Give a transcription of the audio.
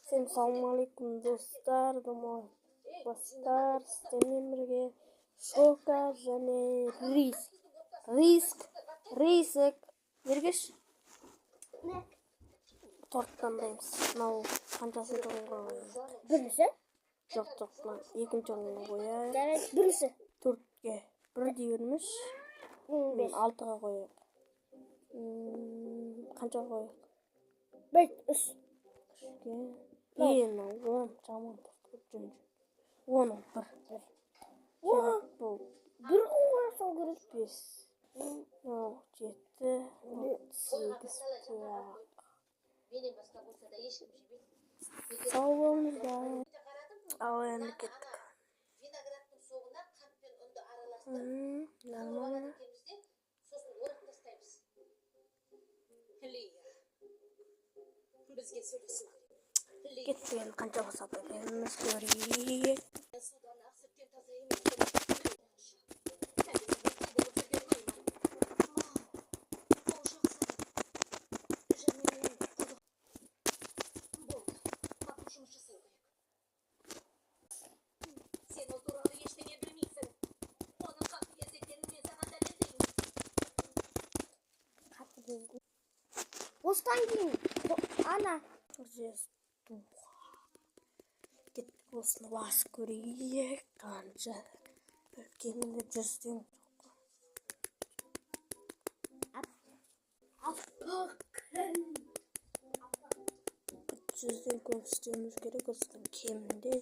Assalamualaikum достар, достар, сіздермен бірге Шока және Риск бергеш торт таңдаймыз. Мынау қаншасы орынға қояйық? Бірінші? Жоқ, екінші орынға қояйық. Жарайды, бірінші. Төртке бірдей өрміш. 6-ға қояйық. Қаншаға қояйық? 5, 3. Мынау 10 жаман торт. 10 бір. Бұл 1 қоя сол керек. 5. Мынау 7, 8. Сау болыңыздар. Ал енді кеттік. Виноградтың соғына қант пен ұнды араластырып, Нормально. сосын орып тастаймыз. Лия, бізге сөйлесу керек. Кетпен қанша болса да береміз, көрейік. Судан ақ сүттен таза емес. Сен ол туралы ештеңе білмейсің. Оның қақ езектерін мен саған дәлелдеймін. Осыдан кейін, ана. Кеттік осыны басып көрейік. Қанша кемінде 100-ден көп істеуіміз керек. Осыдан кемінде